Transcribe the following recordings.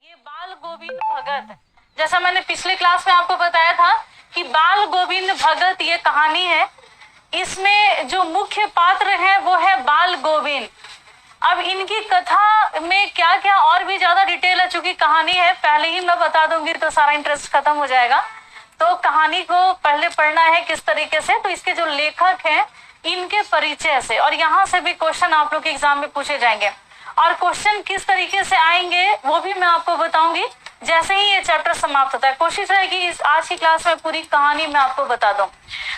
ये बाल गोविंद भगत, जैसा मैंने पिछले क्लास में आपको बताया था कि बाल गोविंद भगत ये कहानी है। इसमें जो मुख्य पात्र है वो है बाल गोविंद। अब इनकी कथा में क्या क्या और भी ज्यादा डिटेल है, चूंकि कहानी है पहले ही मैं बता दूंगी तो सारा इंटरेस्ट खत्म हो जाएगा। तो कहानी को पहले पढ़ना है किस तरीके से, तो इसके जो लेखक हैं इनके परिचय से, और यहाँ से भी क्वेश्चन आप लोग के एग्जाम में पूछे जाएंगे। और क्वेश्चन किस तरीके से आएंगे वो भी मैं आपको बताऊंगी जैसे ही ये चैप्टर समाप्त होता है। कोशिश है कि इस आज की क्लास में पूरी कहानी मैं आपको बता दूं।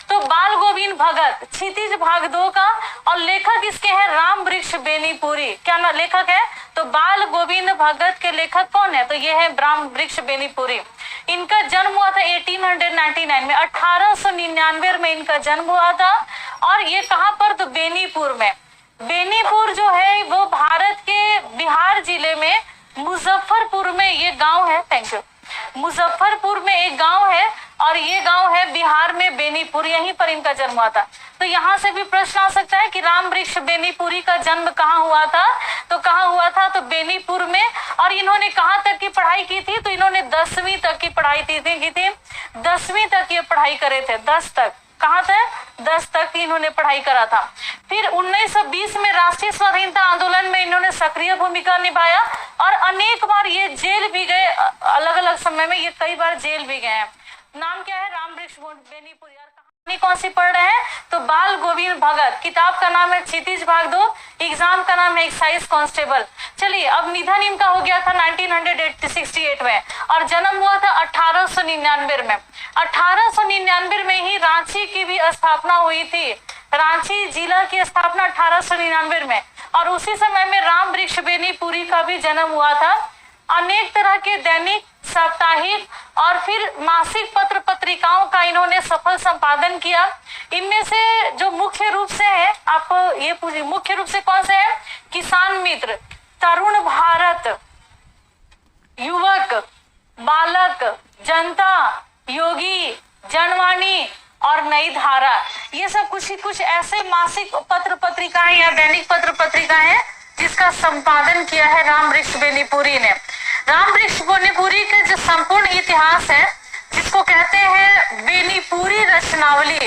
तो बाल गोविंद भगत क्षितिज भाग 2 का, और लेखक इसके हैं राम वृक्ष बेनीपुरी। क्या ना लेखक है? तो बाल गोविंद भगत के लेखक कौन है? तो ये है राम वृक्ष बेनीपुरी। इनका जन्म हुआ था 1899 में, 1899 में इनका जन्म हुआ था। और ये कहाँ पर? तो बेनीपुर में। बेनीपुर जो है वो भारत के बिहार जिले में मुजफ्फरपुर में ये गांव है। Thank you. मुजफ्फरपुर में एक गांव है और ये गांव है बिहार में बेनीपुर, यहीं पर इनका जन्म हुआ था। तो यहाँ से भी प्रश्न आ सकता है कि राम वृक्ष बेनीपुरी का जन्म कहाँ हुआ था? तो कहाँ हुआ था? तो बेनीपुर में। और इन्होंने कहाँ तक की पढ़ाई की थी? तो इन्होंने 10वीं तक की पढ़ाई की थी। 10वीं तक ये पढ़ाई करे थे, 10 तक। कहाँ तक? 10 तक इन्होंने पढ़ाई करा था। फिर 1920 में राष्ट्रीय स्वाधीनता आंदोलन में इन्होंने सक्रिय भूमिका निभाया और अनेक बार ये जेल भी गए। अलग अलग समय में ये कई बार जेल भी गए हैं। नाम क्या है? राम वृक्ष बेनीपुरी। कहानी कौन सी पढ़ रहे हैं? तो बाल गोविंद भगत। किताब का नाम है क्षितिज भाग 2, एग्जाम का नाम है एक्साइज कांस्टेबल। चलिए, अब निधन इनका हो गया था 1968 में और जन्म हुआ था 1899 में। 1899 में ही रांची की भी स्थापना हुई थी। रांची जिला की स्थापना 1899 में, और उसी समय में राम वृक्ष बेनीपुरी का भी जन्म हुआ था। अनेक तरह के दैनिक, साप्ताहिक और फिर मासिक पत्र पत्रिकाओं का इन्होंने सफल संपादन किया। इनमें से जो मुख्य रूप से है, आपको ये पूछिए मुख्य रूप से कौन से है? किसान मित्र, तरुण भारत, युवक, बालक, जनता, योगी, जनवाणी और नई धारा, ये सब कुछ ऐसे मासिक पत्र पत्रिकाएं या दैनिक पत्र पत्रिकाएं हैं जिसका संपादन किया है राम वृक्ष बेनीपुरी ने। राम वृक्ष बेनीपुरी का जो संपूर्ण इतिहास है, जिसको कहते हैं बेनीपुरी रचनावली,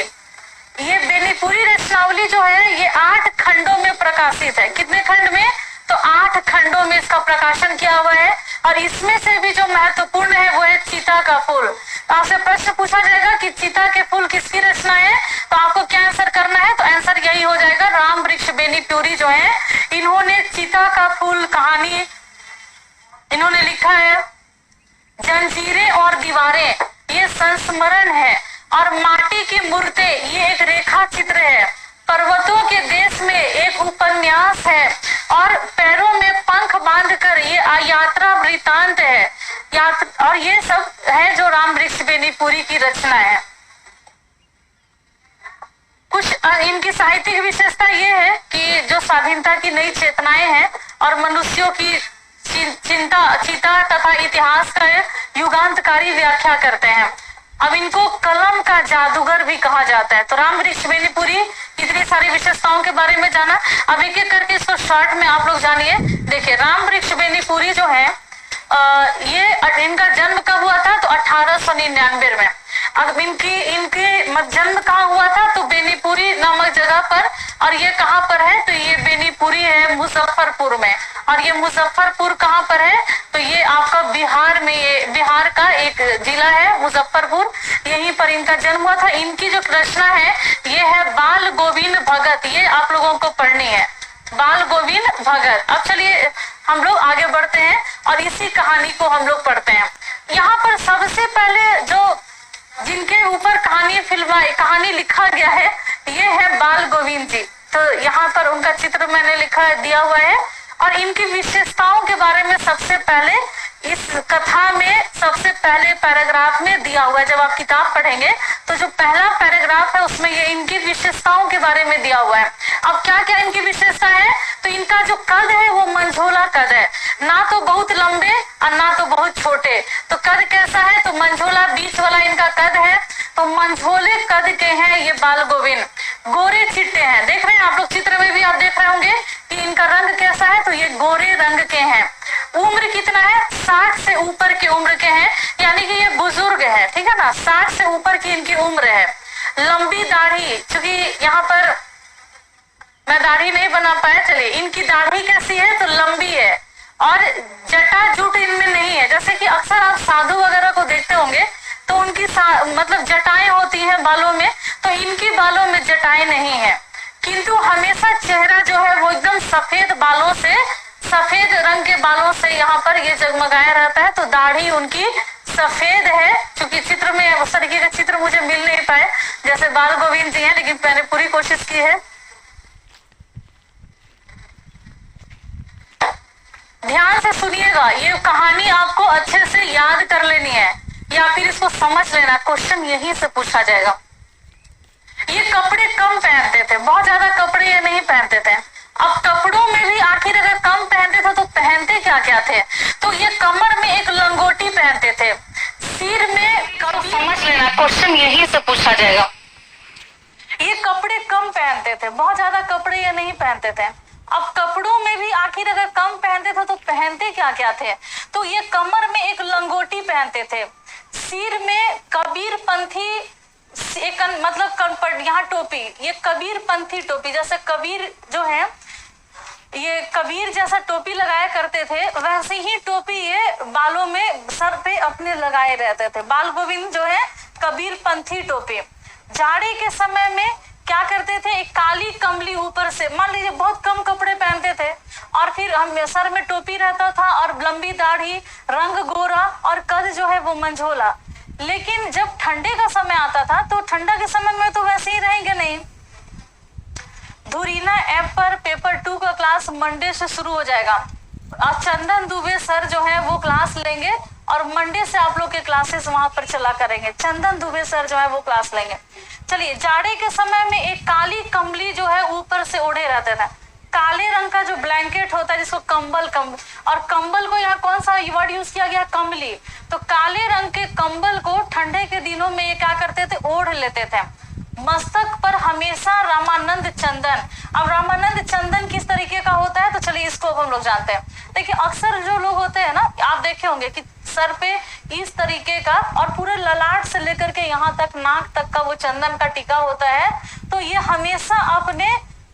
ये बेनीपुरी रचनावली जो है ये 8 खंडों में प्रकाशित है। कितने खंड में? तो 8 खंडों में इसका प्रकाशन किया हुआ है। और इसमें से भी जो महत्वपूर्ण है वो है चीता का फूल। आपसे प्रश्न पूछा जाएगा कि चीता के फूल किसकी रचना है, तो आपको क्या आंसर करना है? तो आंसर यही हो जाएगा, राम वृक्ष बेनीपुरी जो है इन्होंने चीता का फूल कहानी इन्होंने लिखा है। जंजीरें और दीवारें ये संस्मरण है, और माटी की मूर्तें ये एक रेखा चित्र है। पर्वतों के देश में एक उपन्यास है, और पैरों में पंख बांधकर ये यात्रा वृतांत है। और ये सब है जो राम वृक्ष बेनीपुरी की रचना है। कुछ इनकी साहित्यिक विशेषता ये है कि जो स्वाधीनता की नई चेतनाएं हैं और मनुष्यों की चिंता तथा इतिहास का युगांतकारी व्याख्या करते हैं। अब इनको कलम का जादूगर भी कहा जाता है। तो राम वृक्ष बेनीपुरी इतनी सारी विशेषताओं के बारे में जाना। अब एक एक करके इसको शॉर्ट में आप लोग जानिए। देखिए, राम वृक्ष बेनीपुरी जो है ये इनका जन्म कब हुआ था? तो 1899 में। अब इनके जन्म कहाँ हुआ था? तो बेनीपुरी नामक जगह पर। और ये कहाँ पर है? तो ये बेनीपुरी है मुजफ्फरपुर में। और ये मुजफ्फरपुर कहाँ पर है? तो ये आपका बिहार में, ये बिहार का एक जिला है मुजफ्फरपुर, यहीं पर इनका जन्म हुआ था। इनकी जो रचना है ये है बाल गोविंद भगत, ये आप लोगों को पढ़नी है, बाल गोविंद भगत। अब चलिए हम लोग आगे बढ़ते हैं और इसी कहानी को हम लोग पढ़ते हैं। यहाँ पर सबसे पहले जो जिनके ऊपर कहानी लिखा गया है ये है बाल गोविंद जी। तो यहाँ पर उनका चित्र मैंने दिया हुआ है, और इनकी विशेषताओं के बारे में सबसे पहले इस कथा में सबसे पहले पैराग्राफ में दिया हुआ है। जब आप किताब पढ़ेंगे तो जो पहला पैराग्राफ है उसमें ये इनकी विशेषताओं के बारे में दिया हुआ है। अब क्या क्या इनकी विशेषता है? तो इनका जो कद है वो मंझोला कद है, ना तो बहुत लंबे और ना तो बहुत छोटे। तो कद कैसा है? तो मंझोला बीच वाला इनका कद है। तो मंझोले कद के हैं ये बाल गोविंद। गोरे चिट्टे हैं, देख रहे हैं आप लोग चित्र में भी आप देख रहे होंगे कि इनका रंग कैसा है? तो ये गोरे रंग के हैं। उम्र कितना है, 60 से ऊपर की उम्र के हैं, यानी कि ये बुजुर्ग है, ठीक है ना, 60 से ऊपर की इनकी उम्र है। लंबी दाढ़ी, क्योंकि यहाँ पर मैं दाढ़ी नहीं बना पाया, चलिए इनकी दाढ़ी कैसी है, तो लंबी है, और जटा जूट इनमें नहीं है। जैसे कि अक्सर आप साधु वगैरह को देखते होंगे तो उनकी मतलब जटाएं होती हैं बालों में, तो इनकी बालों में जटाएं नहीं है, किंतु हमेशा चेहरा जो है वो एकदम सफेद बालों से, सफेद रंग के बालों से यहाँ पर ये जगमगाया रहता है। तो दाढ़ी उनकी सफेद है, क्योंकि चित्र में उस तरीके के चित्र मुझे मिल नहीं पाए जैसे बाल गोविंद जी हैं, लेकिन मैंने पूरी कोशिश की है। ध्यान से सुनिएगा, ये कहानी आपको अच्छे से याद कर लेनी है या फिर इसको समझ लेना, क्वेश्चन यहीं से पूछा जाएगा। ये कपड़े कम पहनते थे, बहुत ज्यादा कपड़े ये नहीं पहनते थे। अब कपड़ों में भी आखिर अगर कम पहनते थे तो पहनते क्या क्या थे, तो ये कमर में एक लंगोटी पहनते थे, सिर में, समझ लेना क्वेश्चन यहीं से पूछा जाएगा। ये कपड़े कम पहनते थे, बहुत ज्यादा कपड़े ये नहीं पहनते थे। अब कपड़ों में भी आखिर अगर कम पहनते थे तो पहनते क्या क्या थे, तो ये कमर में एक लंगोटी पहनते थे, सिर में कबीर पंथी एक मतलब यहाँ टोपी, ये कबीर पंथी टोपी, जैसे कबीर जो है ये कबीर जैसा टोपी लगाया करते थे, वैसे ही टोपी ये बालों में सर पे अपने लगाए रहते थे। बाल गोविंद जो है कबीर पंथी टोपी। जाड़े के समय में क्या करते थे, एक काली कमली ऊपर से, मान लीजिए बहुत कम कपड़े पहनते थे और फिर हम सर में टोपी रहता था और लंबी दाढ़ी, रंग गोरा और कद जो है वो मंझोला। लेकिन जब ठंडे का समय आता था तो ठंडा के समय में तो वैसे ही रहेंगे नहीं। धुरीना ऐप पर पेपर 2 का क्लास मंडे से शुरू हो जाएगा और चंदन दुबे सर जो है वो क्लास लेंगे और मंडे से आप लोग के क्लासेस वहां पर चला करेंगे। चंदन दुबे सर जो है वो क्लास लेंगे। चलिए, जाड़े के समय में एक काली कमली जो है ऊपर से ओढ़े रहते थे, काले रंग का जो ब्लैंकेट होता है जिसको कंबल और कंबल को यहाँ कौन सा वर्ड यूज किया गया, कमली। तो काले रंग के कंबल को ठंडे के दिनों में ये क्या करते थे, ओढ़ लेते थे। मस्तक पर हमेशा रामानंद चंदन। अब रामानंद चंदन किस तरीके का होता है, तो चलिए इसको अब हम लोग जानते हैं। देखिए अक्सर जो लोग होते हैं ना, आप देखे होंगे कि सर पे इस तरीके का और पूरे ललाट से लेकर के यहाँ तक नाक तक का वो चंदन का टीका होता है। तो ये हमेशा अपने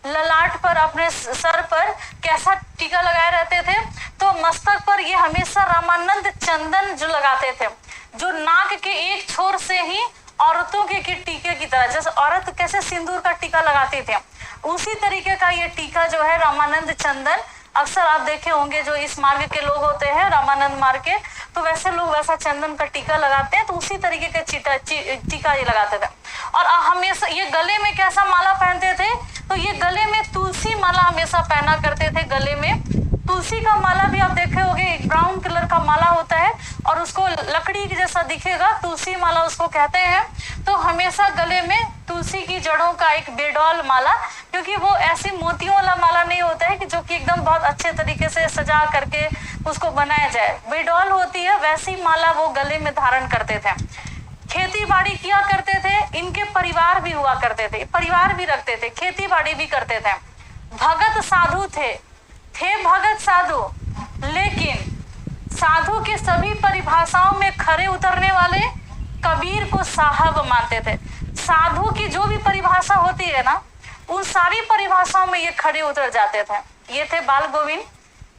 ललाट पर, अपने सर पर कैसा टीका लगाए रहते थे, तो मस्तक पर ये हमेशा रामानंद चंदन जो लगाते थे, जो नाक के एक छोर से ही औरतों के टीके की तरह, जैसे औरत कैसे सिंदूर का टीका लगाती थे, उसी तरीके का ये टीका जो है रामानंद चंदन। अक्सर आप देखे होंगे जो इस मार्ग के लोग होते हैं, रामानंद मार्ग के, तो वैसे लोग वैसा चंदन का टीका लगाते हैं, तो उसी तरीके का टीका ये लगाते थे। और हमेशा ये गले में कैसा माला पहनते थे, तो ये गले में तुलसी माला हमेशा पहना करते थे। गले में तुलसी का माला भी आप देखे होंगे, एक ब्राउन कलर का माला होता है और उसको लकड़ी की जैसा दिखेगा, तुलसी माला उसको कहते हैं। तो हमेशा गले में तुलसी की जड़ों का एक बेडौल माला, क्योंकि वो ऐसी मोतियों वाला माला नहीं होता है कि जो कि एकदम बहुत अच्छे तरीके से सजा करके उसको बनाया जाए, बेडौल होती है, वैसी माला वो गले में धारण करते थे। खेती बाड़ी किया करते थे, इनके परिवार भी हुआ करते थे, परिवार भी रखते थे, खेती बाड़ी भी करते थे। भगत साधु थे भगत साधु, लेकिन साधु के सभी परिभाषाओं में खरे उतरने वाले कबीर को साहब मानते थे। साधु की जो भी परिभाषा होती है ना, उन सारी परिभाषाओं में ये खड़े उतर जाते थे। ये थे बाल गोविंद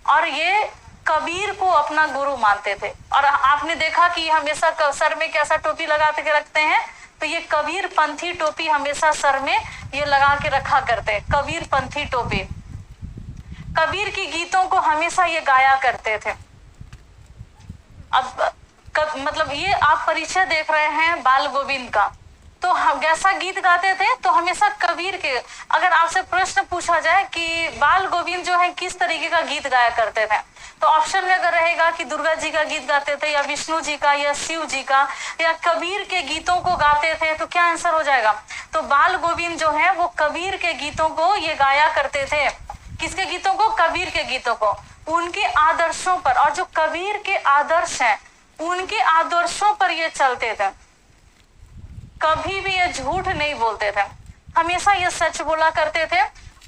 और ये कबीर को अपना गुरु मानते थे। और आपने देखा कि हमेशा सर में कैसा टोपी लगा के रखते हैं, तो ये कबीर पंथी टोपी हमेशा सर में ये लगा के रखा करते, कबीर पंथी टोपी। कबीर की गीतों को हमेशा ये गाया करते थे। अब मतलब ये आप परिचय देख रहे हैं बाल गोविंद का, तो हम कैसा गीत गाते थे, तो हमेशा कबीर के। अगर आपसे प्रश्न पूछा जाए कि बाल गोविंद जो है किस तरीके का गीत गाया करते थे, तो ऑप्शन में अगर रहेगा कि दुर्गा जी का गीत गाते थे या विष्णु जी का या शिव जी का या कबीर के गीतों को गाते थे, तो क्या आंसर हो जाएगा, तो बाल गोविंद जो है वो कबीर के गीतों को ये गाया करते थे। किसके गीतों को, कबीर के गीतों को, उनके आदर्शों पर। और जो कबीर के आदर्श हैं उनके आदर्शों पर ये चलते थे, कभी भी ये झूठ नहीं बोलते थे, हमेशा ये सच बोला करते थे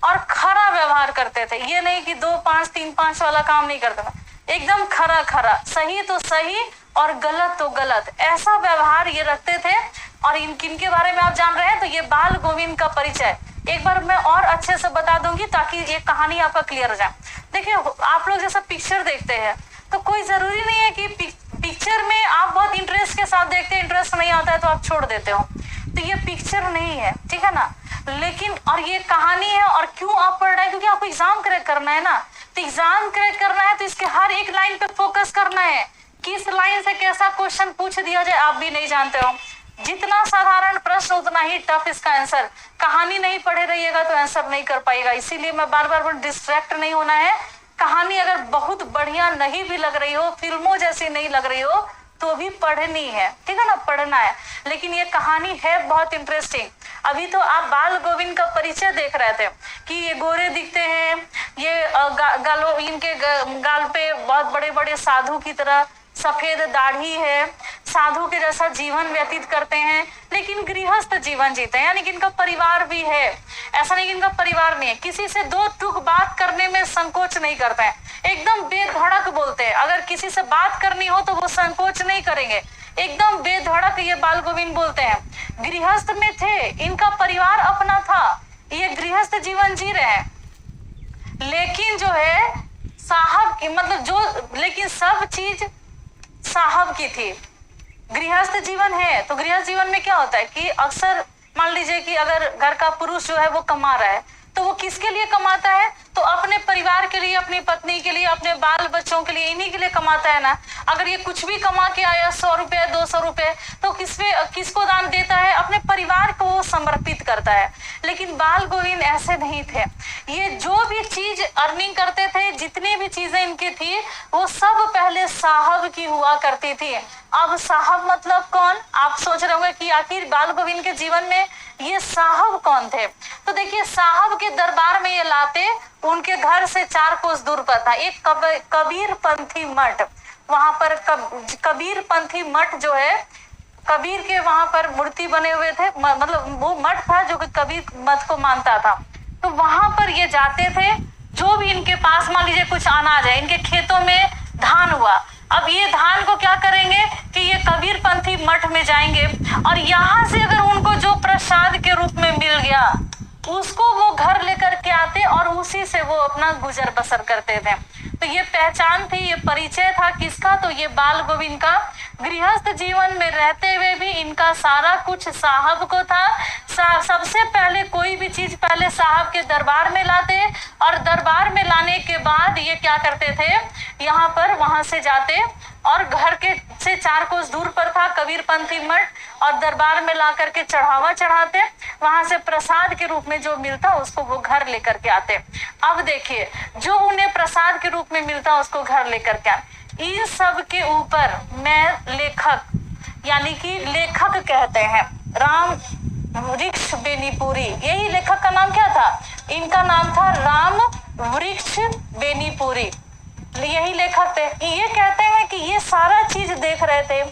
और खरा व्यवहार करते थे। ये नहीं कि 2 5 3 5 वाला काम नहीं करते थे, एकदम खरा खरा, सही तो सही और गलत तो गलत, ऐसा व्यवहार ये रखते थे। और इनके बारे में आप जान रहे हैं। तो ये बाल गोविंद का परिचय एक बार मैं और अच्छे से बता दूंगी ताकि ये कहानी आपका क्लियर हो जाए। देखिए, आप लोग जैसा पिक्चर देखते हैं तो कोई जरूरी नहीं है कि पिक्चर में आप बहुत इंटरेस्ट के साथ देखते हैं, इंटरेस्ट नहीं आता है तो आप छोड़ देते हो। तो ये पिक्चर नहीं है, ठीक है ना। लेकिन और ये कहानी है। और क्यों आप पढ़ रहे हैं? क्योंकि आपको एग्जाम क्रैक करना है ना। तो एग्जाम क्रैक करना है तो इसके हर एक लाइन पे फोकस करना है। किस लाइन से कैसा क्वेश्चन पूछ दिया जाए आप भी नहीं जानते हो। जितना साधारण प्रश्न उतना ही टफ इसका आंसर। कहानी नहीं पढ़े रहिएगा तो आंसर नहीं कर पाएगा। इसीलिए मैं बार बार डिस्ट्रैक्ट नहीं होना है। कहानी अगर बहुत बढ़िया नहीं भी लग रही हो, फिल्मों जैसी नहीं लग रही हो, तो भी पढ़नी है, ठीक है ना, पढ़ना है। लेकिन ये कहानी है बहुत इंटरेस्टिंग। अभी तो आप बाल गोविंद का परिचय देख रहे थे कि ये गोरे दिखते हैं, ये गालों इनके गाल पे बहुत बड़े बड़े साधु की तरह सफेद दाढ़ी है, साधु के जैसा जीवन व्यतीत करते हैं, लेकिन गृहस्थ जीवन जीते हैं। यानी कि इनका परिवार भी है, ऐसा नहीं कि इनका परिवार नहीं है। किसी से दो टूक बात करने में संकोच नहीं करते हैं, एकदम बेधड़क बोलते हैं। अगर किसी से बात करनी हो तो वो संकोच नहीं करेंगे, एकदम बेधड़क ये बाल गोविंद बोलते हैं। गृहस्थ में थे, इनका परिवार अपना था, ये गृहस्थ जीवन जी रहे हैं। लेकिन जो है साहब की मतलब जो, लेकिन सब चीज साहब की थी। गृहस्थ जीवन है तो गृहस्थ जीवन में क्या होता है कि अक्सर मान लीजिए कि अगर घर का पुरुष जो है वो कमा रहा है तो वो किसके लिए कमाता है? तो अपने परिवार के लिए, अपनी पत्नी के लिए, अपने बाल बच्चों के लिए, इन्हीं के लिए कमाता है ना। अगर ये कुछ भी कमा के आया 100 रुपए 200 रुपए तो किसको दान देता है? अपने परिवार को वो समर्पित करता है। लेकिन बाल गोविंद ऐसे नहीं थे। ये जो भी चीज अर्निंग करते थे, जितनी भी चीजें इनकी थी, वो सब पहले साहब की हुआ करती थी। अब साहब मतलब कौन? आप सोच रहे होंगे कि आखिर बाल गोविंद के जीवन में ये साहब कौन थे। तो देखिए, साहब के दरबार में ये लाते, उनके घर से 4 कोस दूर पर था एक कबीर पंथी मठ। वहां पर कबीर पंथी मठ जो है, कबीर के वहां पर मूर्ति बने हुए थे, मतलब वो मठ था जो कि कबीर मत को मानता था। तो वहां पर ये जाते थे, जो भी इनके पास मान लीजिए कुछ अनाज है, इनके खेतों में धान हुआ, अब ये धान को क्या करेंगे कि ये कबीर पंथी मठ में जाएंगे और यहाँ से अगर उनको जो प्रसाद के रूप में मिल गया उसको वो घर लेकर के आते और उसी से वो अपना गुजर बसर करते थे। तो ये पहचान थी, ये परिचय था किसका? तो ये बाल गोविंद का। गृहस्थ जीवन में रहते हुए भी इनका सारा कुछ साहब को था। सबसे पहले कोई भी चीज पहले साहब के दरबार में लाते और दरबार में लाने के बाद ये क्या करते थे, यहाँ पर वहां से जाते और घर के से 4 कोस दूर पर था कबीर पंथी मठ और दरबार में ला करके चढ़ावा चढ़ाते, वहां से प्रसाद के रूप में जो मिलता उसको वो घर लेकर के आते। अब देखिए, जो उन्हें प्रसाद के रूप में मिलता उसको घर लेकर के आते। इन सब के ऊपर मैं लेखक, यानी कि लेखक कहते हैं राम वृक्ष बेनीपुरी, यही लेखक का नाम क्या था? इनका नाम था राम वृक्ष बेनीपुरी, यही लेखक थे। ये कहते हैं कि ये सारा चीज देख रहे थे,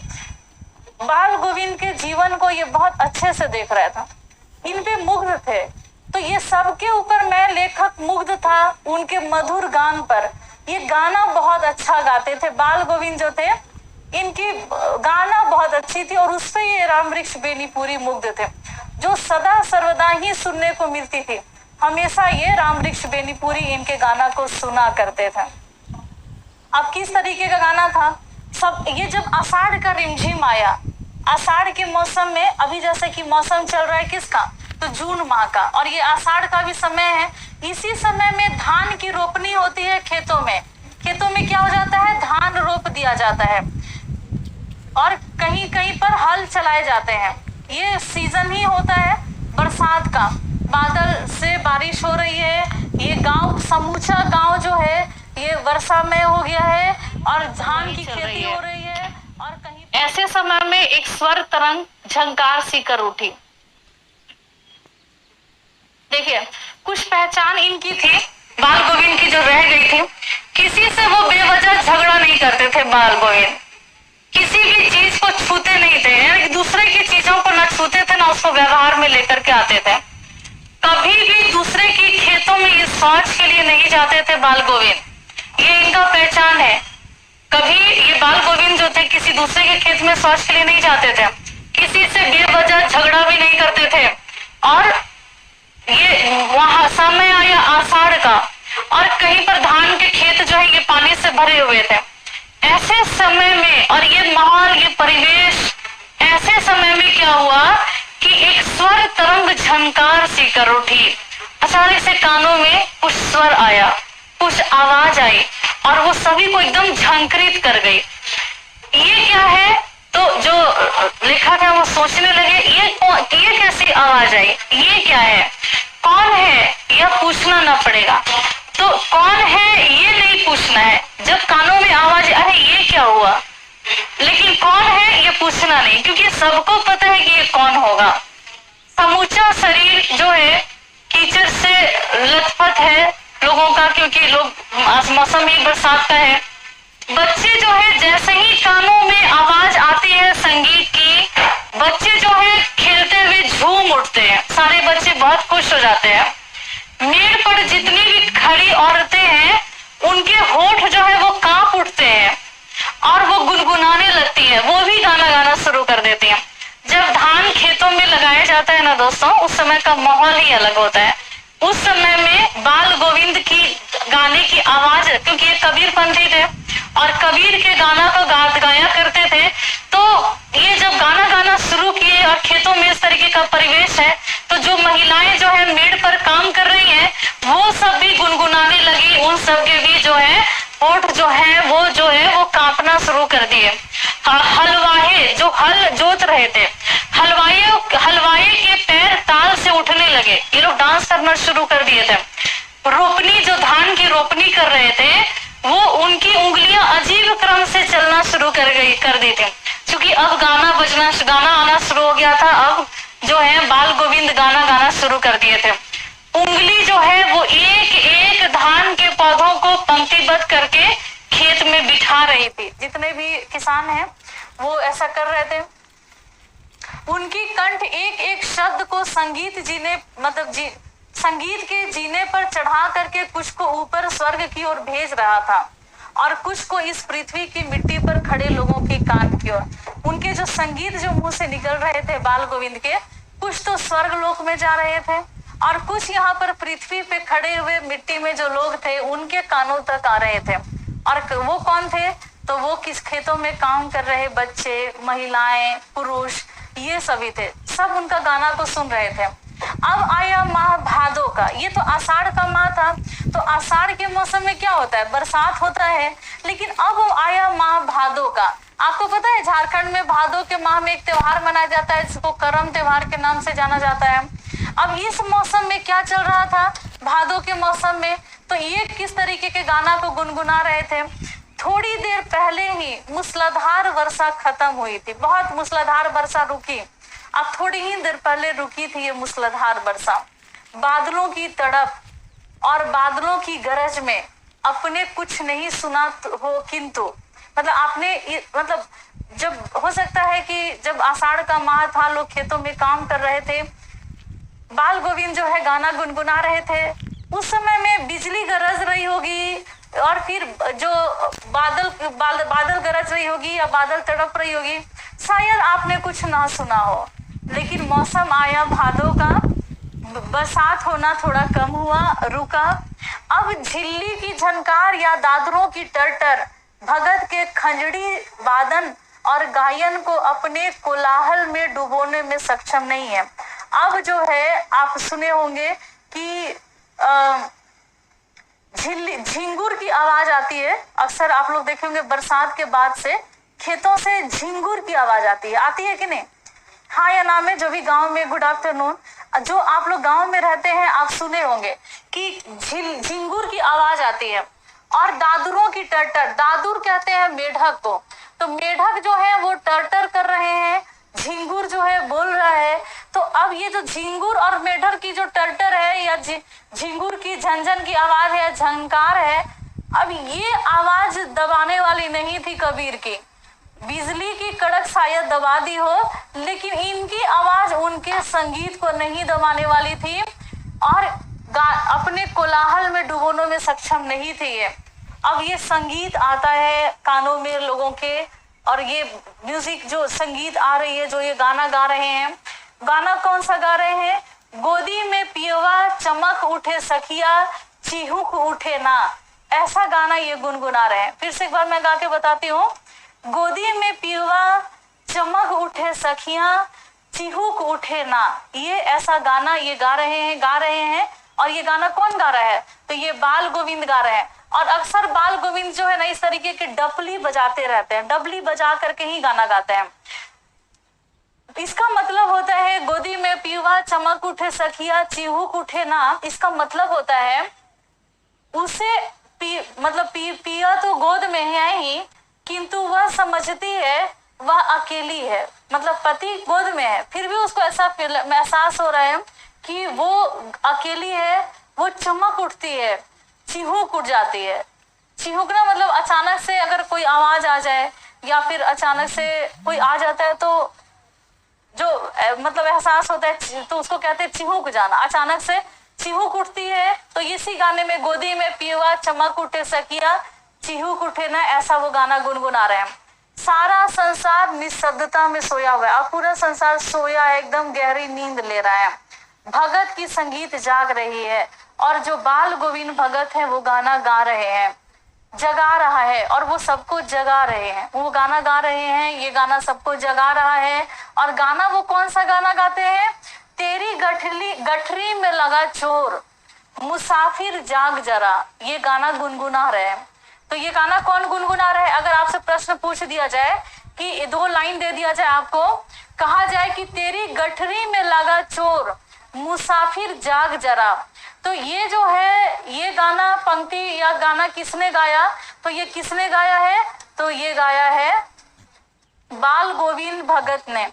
बाल गोविंद के जीवन को ये बहुत अच्छे से देख रहा था, इन पे मुग्ध थे। तो ये सबके ऊपर मैं लेखक मुग्ध था उनके मधुर गान पर। ये गाना बहुत अच्छा गाते थे बाल गोविंद जो थे, इनकी गाना बहुत अच्छी थी और उससे ये राम वृक्ष बेनीपुरी मुग्ध थे, जो सदा सर्वदा ही सुनने को मिलती थी। हमेशा ये राम वृक्ष बेनीपुरी इनके गाना को सुना करते थे। अब किस तरीके का गाना था? सब ये जब आषाढ़ का रिमझिम आया, आषाढ़ के मौसम में, अभी जैसे कि मौसम चल रहा है किसका? तो जून माह का, और ये आषाढ़ का भी समय है। इसी समय में धान की रोपनी होती है खेतों में। खेतों में क्या हो जाता है? धान रोप दिया जाता है और कहीं कहीं पर हल चलाए जाते हैं। ये सीजन ही होता है बरसात का, बादल से बारिश हो रही है, ये गांव, समूचा गांव जो है ये वर्षा में हो गया है और धान की खेती हो रही है। और कहीं ऐसे समय में एक स्वर तरंग झंकार सी कर उठी। देखिए, कुछ पहचान इनकी थी बाल गोविंद की जो रह गई थी। किसी से वो बेवजह झगड़ा नहीं करते थे बाल गोविंद, किसी भी चीज को छूते नहीं थे, एक दूसरे की चीजों को न छूते थे ना उसको व्यवहार में लेकर के आते थे। कभी भी दूसरे की खेतों में इस स्वार्थ के लिए नहीं जाते थे बाल गोविंद, ये इनका पहचान है। कभी ये बाल गोविंद जो थे किसी दूसरे के खेत में शौच के लिए नहीं जाते थे, किसी से बेवजह झगड़ा भी नहीं करते थे। और ये वहां समय आया आषाढ़ का और कहीं पर धान के खेत जो है ये पानी से भरे हुए थे। ऐसे समय में और ये माहौल, ये परिवेश, ऐसे समय में क्या हुआ कि एक स्वर तरंग झंकार सी कर उठी। अचानक से कानों में कुछ स्वर आया, कुछ आवाज आई और वो सभी को एकदम झंकृत कर गई। ये क्या है? तो जो लेखक है वो सोचने लगे ये कैसी आवाज आई, ये क्या है, कौन है, यह पूछना ना पड़ेगा। तो कौन है ये नहीं पूछना है, जब कानों में आवाज, अरे ये क्या हुआ, लेकिन कौन है ये पूछना नहीं, क्योंकि सबको पता है कि ये कौन होगा। समूचा शरीर जो है कीचड़ से लथपथ है लोगों का, क्योंकि लोग मौसम ही बरसात का है। बच्चे जो है जैसे ही कानों में आवाज आती है संगीत की, बच्चे जो है खेलते हुए झूम उठते हैं, सारे बच्चे बहुत खुश हो जाते हैं। मेड़ पर जितनी भी खड़ी औरतें हैं उनके होठ जो है वो कांप उठते हैं और वो गुनगुनाने लगती है, वो भी गाना गाना शुरू कर देती हैं। जब धान खेतों में लगाया जाता है ना दोस्तों, उस समय का माहौल ही अलग होता है। उस समय में बाल गोविंद की गाने की आवाज, क्योंकि ये कबीर पंथी थे और कबीर के गाना को गाया करते थे, तो ये जब गाना गाना शुरू किए और खेतों में इस तरीके का परिवेश है, तो जो महिलाएं जो है मेड़ पर काम कर रही हैं वो सब भी गुनगुनाने लगी। उन सब के भी जो है होठ जो है वो कांपना शुरू कर दिए। हलवाई जो हल जोत रहे थे, हलवाई के पैर ताल से उठने लगे, ये लोग डांस करना शुरू कर दिए थे। रोपनी जो धान की रोपनी कर रहे थे वो उनकी उंगलियां अजीब क्रम से चलना शुरू कर दी थी, क्योंकि अब गाना आना शुरू हो गया था। अब जो है बाल गोविंद गाना गाना शुरू कर दिए थे। उंगली जो है वो एक एक धान के पौधों को पंक्तिबद्ध करके खेत में बिठा रही थी। जितने भी किसान हैं वो ऐसा कर रहे थे। उनकी कंठ एक एक शब्द को संगीत के जीने पर चढ़ा करके कुछ को ऊपर स्वर्ग की ओर भेज रहा था और कुछ को इस पृथ्वी की मिट्टी पर खड़े लोगों की कान की ओर। उनके जो संगीत जो मुंह से निकल रहे थे बाल गोविंद के, कुछ तो स्वर्ग लोक में जा रहे थे और कुछ यहाँ पर पृथ्वी पे खड़े हुए मिट्टी में जो लोग थे उनके कानों तक आ रहे थे। और वो कौन थे? तो वो किस खेतों में काम कर रहे बच्चे, महिलाएं, पुरुष, ये सभी थे। सब उनका गाना को सुन रहे थे। अब आया माह भादो का, ये तो आषाढ़ का माह था। तो आषाढ़ के मौसम में क्या होता है? बरसात होता है। लेकिन अब आया माह भादो का। आपको पता है झारखंड में भादो के माह में एक त्योहार मनाया जाता है जिसको करम त्योहार के नाम से जाना जाता है। अब इस मौसम में क्या चल रहा था भादो के मौसम में? तो ये किस तरीके के गाना को गुनगुना रहे थे? थोड़ी देर पहले ही मूसलाधार वर्षा खत्म हुई थी, बहुत मूसलाधार वर्षा रुकी। अब थोड़ी ही देर पहले रुकी थी ये मूसलाधार वर्षा। बादलों की तड़प और बादलों की गरज में अपने कुछ नहीं सुना हो, किंतु मतलब आपने जब हो सकता है कि जब आषाढ़ का माह था, लोग खेतों में काम कर रहे थे, बाल गोविंद जो है गाना गुनगुना रहे थे, उस समय में बिजली गरज रही होगी और फिर जो बादल गरज रही होगी या बादल तड़प रही होगी, शायद आपने कुछ ना सुना हो। लेकिन मौसम आया भादों का, बरसात होना थोड़ा कम हुआ, रुका। अब झिल्ली की झनकार या दादरों की टरटर भगत के खंजड़ी वादन और गायन को अपने कोलाहल में डुबोने में सक्षम नहीं है। अब जो है आप सुने होंगे कि झिंगुर की आवाज आती है। अक्सर आप लोग देखेंगे बरसात के बाद से खेतों से झिंगुर की आवाज आती है कि नहीं? हाँ या ना में जो भी गांव में, गुड आफ्टरनून, जो आप लोग गांव में रहते हैं आप सुने होंगे कि झिंगुर की आवाज आती है। और दादुरों की टरटर, दादुर कहते हैं मेढक को, तो मेढक जो है वो टरटर कर रहे हैं, झिंगुर जो है बोल रहा है। तो अब ये जो झिंगुर और मेढक की जो टरटर है या झिंगुर की झंझन की आवाज है, झंकार है, अब ये आवाज दबाने वाली नहीं थी कबीर की। बिजली की कड़क शायद दबा दी हो, लेकिन इनकी आवाज उनके संगीत को नहीं दबाने वाली थी और अपने कोलाहल में डुबोने में सक्षम नहीं थी ये। अब ये संगीत आता है कानों में लोगों के, और ये म्यूजिक जो संगीत आ रही है, जो ये गाना गा रहे हैं, गाना कौन सा गा रहे हैं? गोदी में पियवा चमक उठे सखिया चिहुक उठे ना, ऐसा गाना ये गुनगुना रहे हैं। फिर से एक बार मैं गा के बताती हूँ। गोदी में पियवा चमक उठे सखिया चिहुक उठे ना, ये ऐसा गाना ये गा रहे हैं। और ये गाना कौन गा रहा है? तो ये बाल गोविंद गा रहे हैं। और अक्सर बाल गोविंद जो है ना इस तरीके के डपली बजाते रहते हैं, डबली बजा करके ही गाना गाते हैं। इसका मतलब होता है गोदी में पीवा चमक उठे सखिया चिहुक उठे ना, इसका मतलब होता है उसे पिया तो गोद में है ही, किंतु वह समझती है वह अकेली है। मतलब पति गोद में है, फिर भी उसको ऐसा एहसास हो रहा है कि वो अकेली है। वो चमक उठती है, चिहुक उठ जाती है। चिहुकना मतलब अचानक से अगर कोई आवाज आ जाए या फिर अचानक से कोई आ जाता है तो जो मतलब एहसास होता है, तो उसको कहते हैं चिहुक जाना। अचानक से चिहुक उठती है। तो इसी गाने में गोदी में पीवा चमक उठे सकिया चिहुक उठे ना, ऐसा वो गाना गुनगुना रहे हैं। सारा संसार निशब्दता में सोया हुआ है। अब पूरा संसार सोया है, एकदम गहरी नींद ले रहा है। भगत की संगीत जाग रही है और जो बाल गोविंद भगत है वो गाना गा रहे हैं, जगा रहा है और वो सबको जगा रहे हैं। वो गाना गा रहे हैं, ये गाना सबको जगा रहा है। और गाना वो कौन सा गाना गाते हैं? तेरी गठरी में लगा चोर मुसाफिर जाग जरा, ये गाना गुनगुना रहे हैं। तो ये गाना कौन गुनगुना रहा है? अगर आपसे प्रश्न पूछ दिया जाए कि 2 लाइन दे दिया जाए, आपको कहा जाए कि तेरी गठरी में लगा चोर मुसाफिर जाग जरा, तो ये जो है ये गाना पंक्ति या गाना किसने गाया? तो ये किसने गाया है? तो ये गाया है बाल गोविंद भगत ने।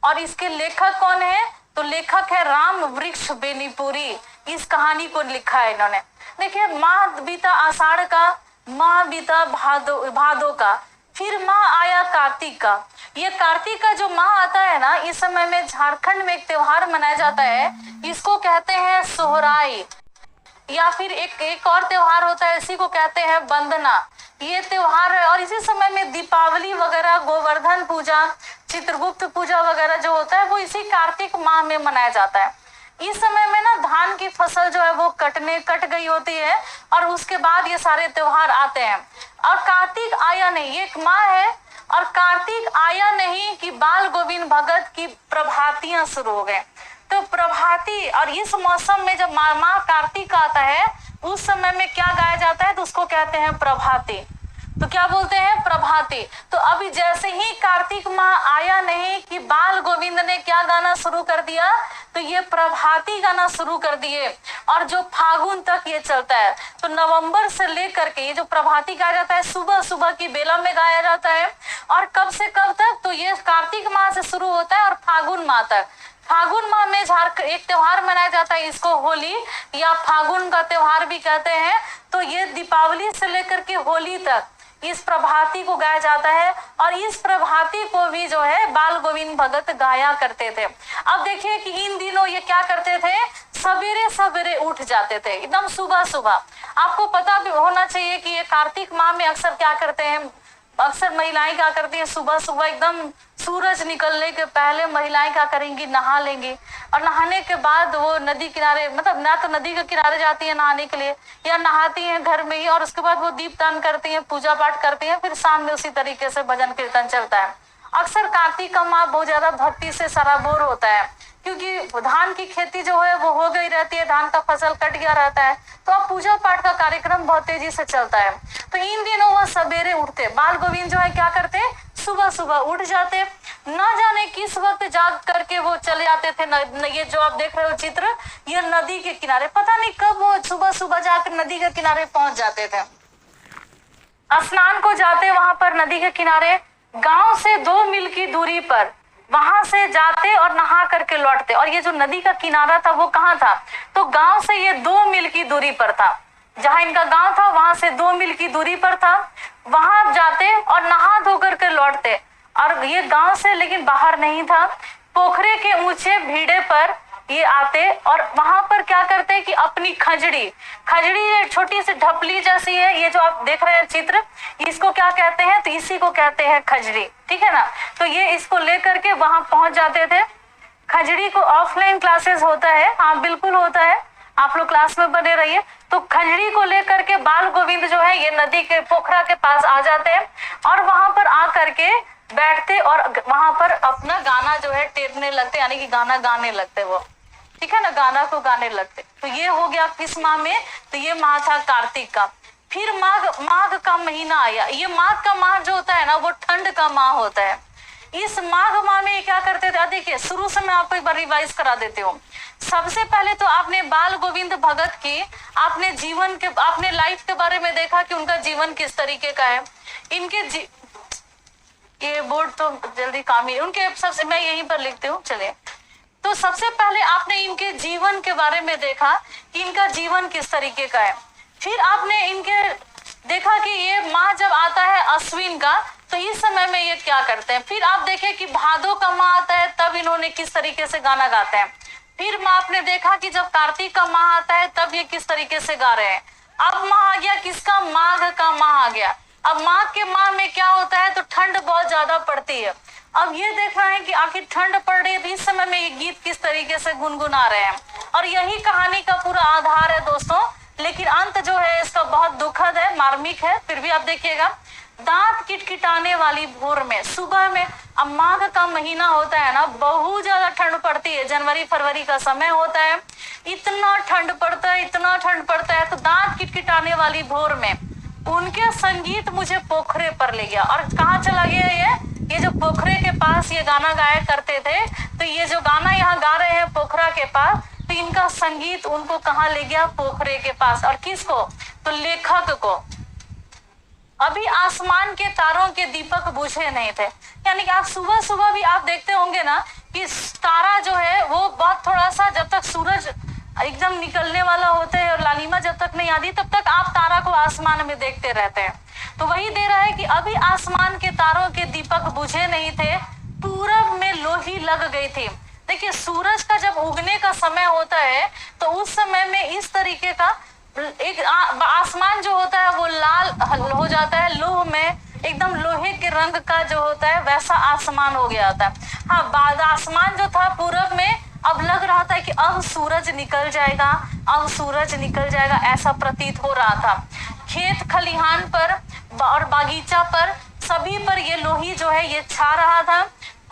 और इसके लेखक कौन है? तो लेखक है राम वृक्ष बेनीपुरी। इस कहानी को लिखा है इन्होंने। देखिए, माह बीता आषाढ़ का, माह बीता भादो का, फिर माह आया कार्तिक का। ये कार्तिक का जो माह आता है ना, इस समय में झारखंड में एक त्योहार मनाया जाता है, इसको कहते हैं सोहराई। या फिर एक और त्योहार होता है, इसी को कहते हैं वंदना। ये त्योहार है। और इसी समय में दीपावली वगैरह, गोवर्धन पूजा, चित्रगुप्त पूजा वगैरह जो होता है वो इसी कार्तिक माह में मनाया जाता है। इस समय में ना धान की फसल जो है वो कट गई होती है और उसके बाद ये सारे त्योहार आते हैं। और कार्तिक आया नहीं, ये एक माह है और कार्तिक आया नहीं कि बाल गोविंद भगत की प्रभातियां शुरू हो गए। तो प्रभाती, और इस मौसम में जब माह कार्तिक आता है उस समय में क्या गाया जाता है? तो उसको कहते हैं प्रभाती। तो क्या बोलते हैं? प्रभाती। तो अभी जैसे ही कार्तिक माह आया नहीं कि बाल गोविंद ने क्या गाना शुरू कर दिया? तो ये प्रभाती गाना शुरू कर दिए। और जो फागुन तक ये चलता है, तो नवंबर से लेकर के ये जो प्रभाती गाया जाता है सुबह सुबह की बेला में गाया जाता है। और कब से कब तक? तो ये कार्तिक माह से शुरू होता है और फागुन माह तक। फागुन माह में एक त्योहार मनाया जाता है, इसको होली या फागुन का त्योहार भी कहते हैं। तो ये दीपावली से लेकर के होली तक इस प्रभाती को गाया जाता है। और इस प्रभाती को भी जो है बाल गोविंद भगत गाया करते थे। अब देखिए कि इन दिनों ये क्या करते थे? सवेरे सवेरे उठ जाते थे, एकदम सुबह सुबह। आपको पता भी होना चाहिए कि ये कार्तिक माह में अक्सर क्या करते हैं, अक्सर महिलाएं क्या करती है, सुबह सुबह एकदम सूरज निकलने के पहले महिलाएं क्या करेंगी? नहा लेंगी। और नहाने के बाद वो नदी किनारे, मतलब ना तो नदी के किनारे जाती है नहाने के लिए या नहाती हैं घर में ही, और उसके बाद वो दीपदान करती हैं, पूजा पाठ करती हैं, फिर शाम में उसी तरीके से भजन कीर्तन चलता है। अक्सर कार्तिक का माह बहुत ज्यादा भक्ति से सराबोर होता है, क्योंकि धान की खेती जो है वो हो गई रहती है, धान का फसल कट गया रहता है, तो अब पूजा पाठ का कार्यक्रम बहुत तेजी से चलता है। तो इन दिनों वह सवेरे उठते, बाल गोविंद जो है क्या करते? सुबह सुबह उठ जाते। ना जाने किस वक्त जाग करके वो चले जाते थे। ये जो आप देख रहे हो चित्र, ये नदी के किनारे, पता नहीं कब वो सुबह सुबह जाकर नदी के किनारे पहुंच जाते थे। स्नान को जाते वहां पर नदी के किनारे, गांव से 2 मील की दूरी पर, वहां से जाते और नहा करके लौटते। और ये जो नदी का किनारा था वो कहाँ था? तो गांव से ये 2 मील की दूरी पर था। जहां इनका गांव था वहां से 2 मील की दूरी पर था। वहां जाते और नहा धो करके लौटते। और ये गांव से लेकिन बाहर नहीं था। पोखरे के ऊंचे भीड़े पर ये आते और वहां पर क्या करते कि अपनी खजड़ी, खजड़ी छोटी सी ढपली जैसी है, ये जो आप देख रहे हैं चित्र, इसको क्या कहते हैं, तो इसी को कहते हैं खजड़ी, ठीक है ना। तो ये इसको लेकर के वहां पहुंच जाते थे। खजड़ी को ऑफलाइन क्लासेस होता है, हाँ बिल्कुल होता है, आप लोग क्लास में बने रहिए। तो खजड़ी को लेकर के बाल गोविंद जो है ये नदी के पोखरा के पास आ जाते हैं और वहां पर आ करके बैठते और वहां पर अपना गाना जो है टेरने लगते, यानी कि गाना गाने लगते वो, ठीक है ना, गाना को गाने लगते। तो ये हो गया किस माह में, तो ये माह था कार्तिक का। फिर माघ का महीना आया। ये माघ का माह जो होता है ना वो ठंड का माह होता है। इस माघ माह में क्या करते थे, देखिए शुरू से मैं आपको एक बार रिवाइज करा देती हूँ। सबसे पहले तो आपने बाल गोविंद भगत की आपने जीवन के, आपने लाइफ के बारे में देखा कि उनका जीवन किस तरीके का है। इनके ये बोर्ड तो जल्दी काम ही, उनके सबसे मैं यहीं पर लिखती हूँ, चलिए। तो सबसे पहले आपने इनके जीवन के बारे में देखा कि इनका जीवन किस तरीके का है। फिर आपने इनके देखा कि ये माह जब आता है अश्विन का, तो इस समय में ये क्या करते हैं। फिर आप देखें कि भादो का माह आता है, तब इन्होंने किस तरीके से गाना गाते हैं। फिर आपने देखा कि जब कार्तिक का माह आता है तब ये किस तरीके से गा रहे हैं। अब माह आ गया किसका, माघ का माह आ गया। अब माघ के माह में क्या होता है, तो ठंड बहुत ज्यादा पड़ती है। अब ये देख रहे हैं कि आखिर ठंड पड़ रही है, तो इस समय में ये गीत किस तरीके से गुनगुना रहे हैं। और यही कहानी का पूरा आधार है दोस्तों। लेकिन अंत जो है इसका बहुत दुखद है, मार्मिक है। फिर भी आप देखिएगा, दांत किटकिटाने वाली भोर में, सुबह में, अब माघ का महीना होता है ना, बहुत ज्यादा ठंड पड़ती है, जनवरी फरवरी का समय होता है, इतना ठंड पड़ता है, इतना ठंड पड़ता है। तो दांत किटकिटाने वाली भोर में उनके संगीत मुझे पोखरे पर ले गया। और कहाँ चला गया ये जो पोखरे के पास ये गाना गाया करते थे, तो ये जो गाना यहाँ गा रहे हैं पोखरा के पास, तो इनका संगीत उनको कहाँ ले गया, पोखरे के पास। और किसको, तो लेखक को। अभी आसमान के तारों के दीपक बुझे नहीं थे, यानी कि आप सुबह सुबह भी आप देखते होंगे ना कि तारा जो है वो बहुत थोड़ा सा, जब तक सूरज एकदम निकलने वाला होता है और लालिमा जब तक नहीं आती तब तक आप तारा को आसमान में देखते रहते हैं। तो वही दे रहा है कि अभी आसमान के तारों के दीपक बुझे नहीं थे, पूरब में लोही लग गई थी। देखिए सूरज का जब उगने का समय होता है तो उस समय में इस तरीके का एक आसमान जो होता है वो लाल हो जाता है, लोह में एकदम लोहे के रंग का जो होता है वैसा आसमान हो गया था। हाँ, बाद आसमान जो था पूरब में अब लग रहा था कि अब सूरज निकल जाएगा, अब सूरज निकल जाएगा, ऐसा प्रतीत हो रहा था। खेत खलिहान पर और बागीचा पर सभी पर ये लोही जो है ये छा रहा था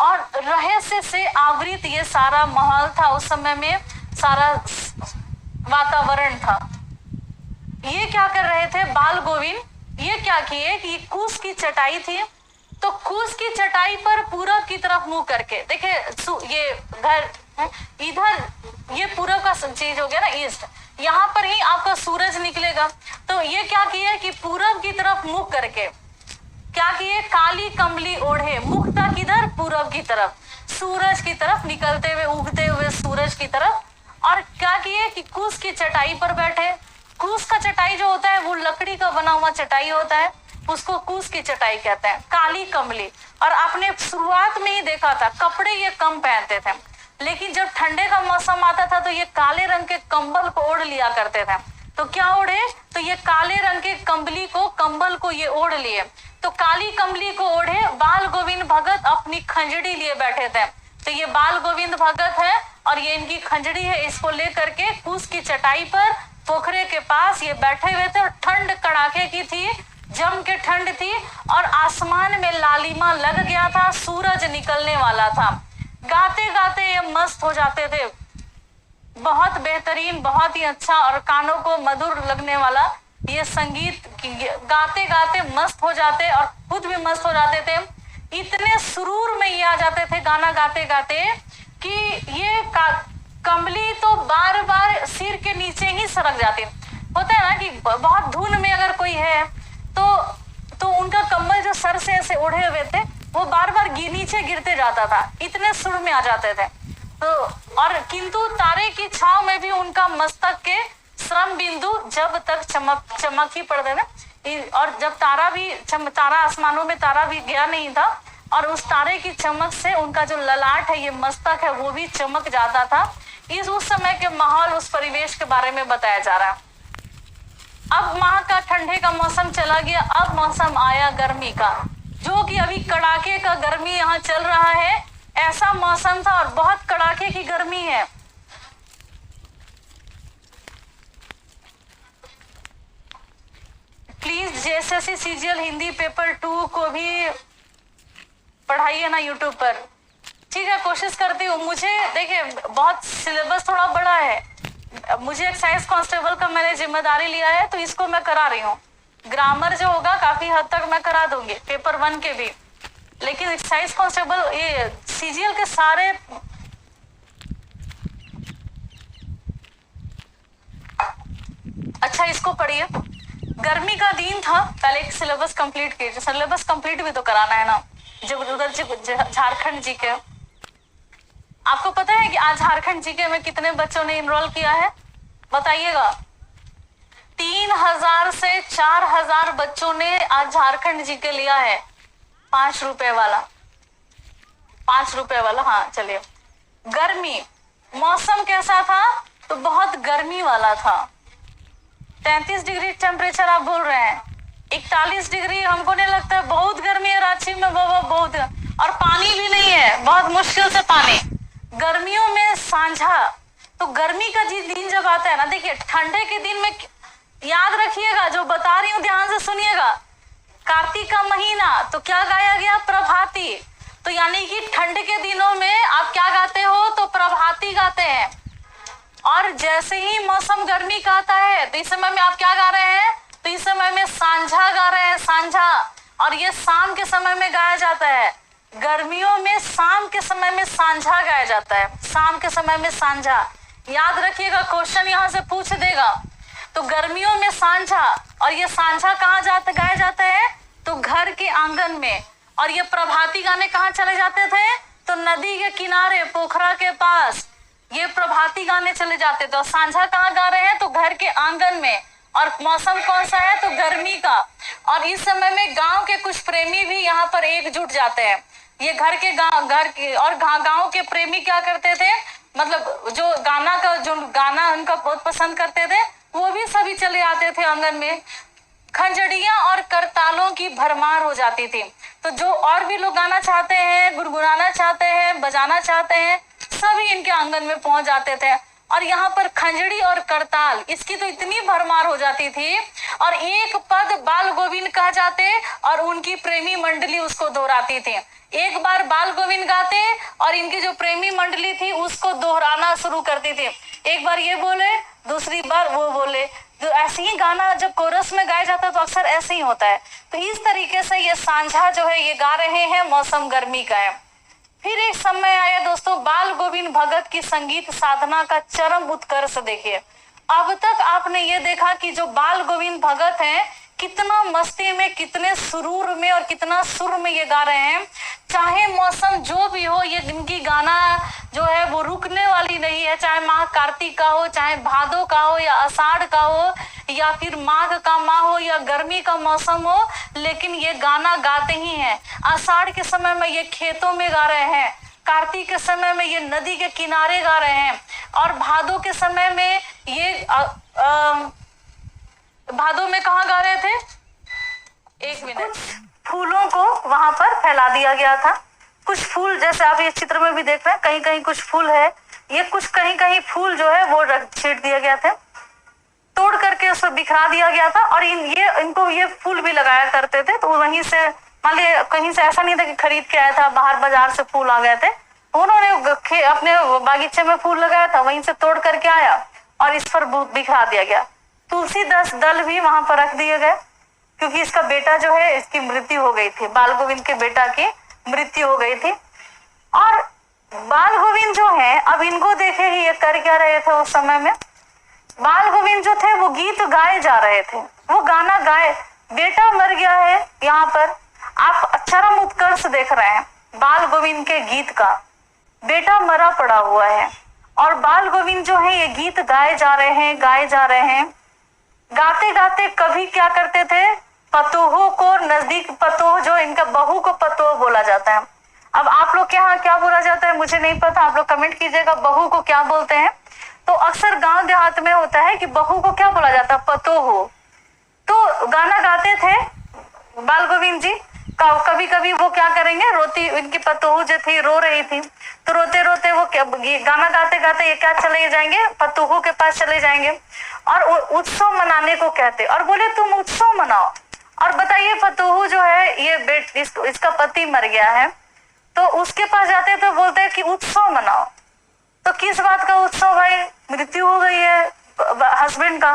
और रहस्य से आवृत ये सारा माहौल था। उस समय में सारा वातावरण था। ये क्या कर रहे थे बाल गोविंद, ये क्या किए कि कूस की चटाई थी, तो कूस की चटाई पर पूरब की तरफ मुंह करके, देखिए ये घर इधर, ये पूरब का चीज हो गया ना, ईस्ट, यहाँ पर ही आपका सूरज निकलेगा। तो ये क्या किए कि पूरब की तरफ मुख करके क्या किए, काली कमली ओढ़े, मुख था किधर, पूरब की तरफ, सूरज की तरफ निकलते हुए, उगते हुए सूरज की तरफ। और क्या किए कि कूस की चटाई पर बैठे। कूस का चटाई जो होता है वो लकड़ी का बना हुआ चटाई होता है, उसको कूस की चटाई कहते हैं। काली कमली, और आपने शुरुआत में ही देखा था कपड़े ये कम पहनते थे, लेकिन जब ठंडे का मौसम आता था तो ये काले रंग के कंबल को ओढ़ लिया करते थे। तो क्या ओढ़े, तो ये काले रंग के कंबली को, कंबल को ये ओढ़ लिए। तो काली कमली को ओढ़े बाल गोविंद भगत अपनी खंजड़ी लिए बैठे थे। तो ये बाल गोविंद भगत है और ये इनकी खंजड़ी है, इसको लेकर के कूस की चटाई पर पोखरे के पास ये बैठे हुए थे। और ठंड कड़ाके की थी, जम के ठंड थी और आसमान में लालिमा लग गया था, सूरज निकलने वाला था। गाते गाते ये मस्त हो जाते थे, बहुत बेहतरीन, बहुत ही अच्छा और कानों को मधुर लगने वाला ये संगीत, गाते गाते मस्त हो जाते और खुद भी मस्त हो जाते थे। इतने सुरूर में ये आ जाते थे गाना गाते गाते कि ये कमली तो बार बार सिर के नीचे ही सरक जाती। होता है ना कि बहुत धुन में अगर कोई है तो उनका कम्बल जो सर से ऐसे ओढ़े हुए थे वो बार बार नीचे गिरते जाता था, इतने सुर में आ जाते थे। तो और किंतु तारे की छाव में भी उनका मस्तक के श्रम बिंदु जब तक चमक ही पड़ते थे। और जब तारा आसमानों में तारा भी गया नहीं था और उस तारे की चमक से उनका जो ललाट है, ये मस्तक है, वो भी चमक जाता था। इस उस समय के माहौल, उस परिवेश के बारे में बताया जा रहा है। अब वहां का ठंडे का मौसम चला गया, अब मौसम आया गर्मी का, जो कि अभी कड़ाके का गर्मी यहाँ चल रहा है। ऐसा मौसम था और बहुत कड़ाके की गर्मी है। Please JSSC CGL Hindi paper 2 को भी पढ़ाइए ना यूट्यूब पर, ठीक है। कोशिश करती हूँ। मुझे देखिए बहुत सिलेबस थोड़ा बड़ा है, मुझे एक्साइज कांस्टेबल का मैंने जिम्मेदारी लिया है, तो इसको मैं करा रही हूँ। ग्रामर जो होगा काफी हद तक मैं करा दूंगी, पेपर 1 के भी, लेकिन एक्साइज कांस्टेबल ये सीजीएल के सारे अच्छा इसको पढ़िए। गर्मी का दिन था, पहले एक सिलेबस कंप्लीट कीजिए। सिलेबस कंप्लीट भी तो कराना है ना, जब उधर झारखंड जी के। आपको पता है कि आज झारखंड जीके में कितने बच्चों ने इनरोल किया है? बताइएगा। 3000 से 4000 बच्चों ने आज झारखंड जीके लिया है। 5 रुपए वाला, 5 रुपए वाला। हाँ चलिए। गर्मी, मौसम कैसा था? तो बहुत गर्मी वाला था। 33 डिग्री टेम्परेचर आप बोल रहे हैं। 41 डिग्री हमको नहीं लगता है, बहुत गर्मी है रांची में बाबा, बहुत। और पानी भी नहीं है, बहुत मुश्किल से पानी। गर्मियों में सांझा, तो गर्मी का दिन जब आता है ना, देखिए ठंडे के दिन में याद रखिएगा, जो बता रही हूं ध्यान से सुनिएगा। कार्तिक का महीना, तो क्या गाया गया? प्रभाती। तो यानी कि ठंड के दिनों में आप क्या गाते हो? तो प्रभाती गाते हैं। और जैसे ही मौसम गर्मी का आता है, तो इस समय में आप क्या गा रहे हैं? तो इस समय में सांझा गा रहे हैं, सांझा। और ये शाम के समय में गाया जाता है। गर्मियों में शाम के समय में सांझा गाया जाता है, शाम के समय में सांझा। याद रखिएगा, क्वेश्चन यहाँ से पूछ देगा। तो गर्मियों में सांझा, और ये सांझा कहाँ गाया जाता है? तो घर के आंगन में। और ये प्रभाती गाने कहाँ चले जाते थे? तो नदी के किनारे, पोखरा के पास, ये प्रभाती गाने चले जाते थे। और सांझा कहाँ गा रहे हैं? तो घर के आंगन में। और मौसम कौन सा है? तो गर्मी का। और इस समय में गांव के कुछ प्रेमी भी यहाँ पर एकजुट जाते हैं। ये घर के और गांव के प्रेमी क्या करते थे, मतलब जो गाना उनका बहुत पसंद करते थे, वो भी सभी चले आते थे आंगन में। खंजड़ियां और करतालों की भरमार हो जाती थी। तो जो और भी लोग गाना चाहते हैं, गुनगुनाना चाहते हैं, बजाना चाहते हैं, सभी इनके आंगन में पहुंच जाते थे। और यहाँ पर खंजड़ी और करताल, इसकी तो इतनी भरमार हो जाती थी। और एक पद बाल गोविंद कह जाते और उनकी प्रेमी मंडली उसको दोहराती थी। एक बार बाल गोविंद गाते और इनकी जो प्रेमी मंडली थी उसको दोहराना शुरू करती थी। एक बार ये बोले, दूसरी बार वो बोले। तो ऐसे ही गाना जब कोरस में गाया जाता है तो अक्सर ऐसे ही होता है। तो इस तरीके से ये सांझा जो है ये गा रहे हैं, मौसम गर्मी का है। फिर एक समय आया दोस्तों बाल गोविंद भगत की संगीत साधना का चरम उत्कर्ष। देखिए, अब तक आपने ये देखा कि जो बाल गोविंद भगत हैं, कितना मस्ती में, कितने सुरूर में और कितना सुर में ये गा रहे हैं। चाहे मौसम जो भी हो, ये इनकी गाना जो है वो रुकने वाली नहीं है। चाहे माह कार्तिक का हो, चाहे भादो का हो, या आषाढ़ का हो, या फिर माघ का माह हो, या गर्मी का मौसम हो, लेकिन ये गाना गाते ही हैं। आषाढ़ के समय में ये खेतों में गा रहे हैं, कार्तिक के समय में ये नदी के किनारे गा रहे हैं, और भादो के समय में ये भादो में कहाँ गा रहे थे? एक मिनट। फूलों को वहां पर फैला दिया गया था। कुछ फूल, जैसे आप ये चित्र में भी देख रहे हैं, कहीं कहीं कुछ फूल है, ये कुछ कहीं कहीं फूल जो है वो छीट दिया गया था, तोड़ करके उसको बिखरा दिया गया था। और इनको ये फूल भी लगाया करते थे। तो वहीं से, मान लीजिए कहीं से ऐसा नहीं था कि खरीद के आया था, बाहर बाजार से फूल आ गए थे, उन्होंने अपने बागीचे में फूल लगाया था, वहीं से तोड़ करके आया और इस पर बिखरा दिया गया। तुलसी 10 दल भी वहां पर रख दिए गए, क्योंकि इसका बेटा जो है, इसकी मृत्यु हो गई थी, बाल गोविंद के बेटा की मृत्यु हो गई थी। और बाल गोविंद जो है, अब इनको देखे ही ये कर क्या रहे थे उस समय में। बाल गोविंद जो थे वो गीत गाए जा रहे थे, वो गाना गाए। बेटा मर गया है, यहाँ पर आप चरम उत्कर्ष देख रहे हैं बाल गोविंद के गीत का। बेटा मरा पड़ा हुआ है और बाल गोविंद जो है ये गीत गाए जा रहे हैं, गाए जा रहे हैं। गाते गाते कभी क्या करते थे, पतोहों को नजदीक, पतोह जो इनका बहू को पतोह बोला जाता है। अब आप लोग के यहाँ क्या बोला जाता है मुझे नहीं पता, आप लोग कमेंट कीजिएगा, बहू को क्या बोलते हैं? तो अक्सर गांव देहात में होता है कि बहू को क्या बोला जाता है, पतोहू। तो गाना गाते थे बाल गोविंद जी। कभी कभी वो क्या करेंगे, रोती, उनकी पतोहू जो थी रो रही थी, तो रोते रोते वो गाना गाते गाते ये क्या चले जाएंगे, पतोहू के पास चले जाएंगे और उत्सव मनाने को कहते, और बोले तुम उत्सव मनाओ। और बताइए पतोहू जो है ये इसका पति मर गया है, तो उसके पास जाते तो बोलते हैं कि उत्सव मनाओ। तो किस बात का उत्सव भाई, मृत्यु हो गई है हस्बैंड का,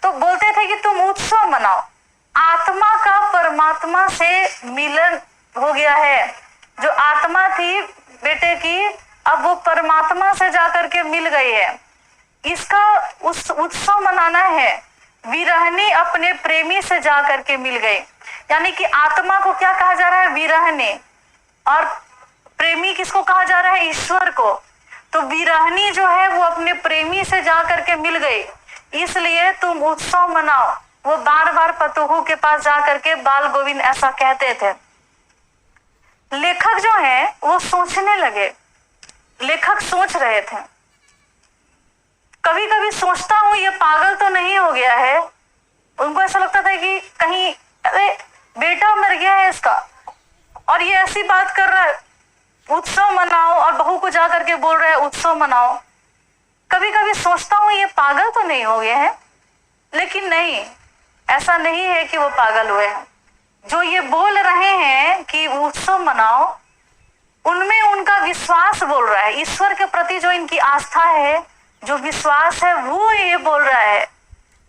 तो बोलते थे कि तुम उत्सव मनाओ, आत्मा का परमात्मा से मिलन हो गया है। जो आत्मा थी बेटे की, अब वो परमात्मा से जाकर के मिल गई है, इसका उस उत्सव मनाना है। विरहनी अपने प्रेमी से जाकर के मिल गई, यानी कि आत्मा को क्या कहा जा रहा है, विरहनी, और प्रेमी किसको कहा जा रहा है, ईश्वर को। तो विरहनी जो है वो अपने प्रेमी से जाकर के मिल गई, इसलिए तुम उत्सव मनाओ। वो बार बार पतोहू के पास जाकर के बाल गोविंद ऐसा कहते थे। लेखक जो है वो सोचने लगे, लेखक सोच रहे थे, कभी कभी सोचता हूं ये पागल तो नहीं हो गया है। उनको ऐसा लगता था कि कहीं अरे बेटा मर गया है इसका और ये ऐसी बात कर रहा है, उत्सव मनाओ, और बहू को जाकर के बोल रहा है उत्सव मनाओ। कभी कभी सोचता हूं ये पागल तो नहीं हो गए हैं, लेकिन नहीं, ऐसा नहीं है कि वो पागल हुए हैं। जो ये बोल रहे हैं कि उत्सव मनाओ, उनमें उनका विश्वास बोल रहा है, ईश्वर के प्रति जो इनकी आस्था है, जो विश्वास है, वो ये बोल रहा है।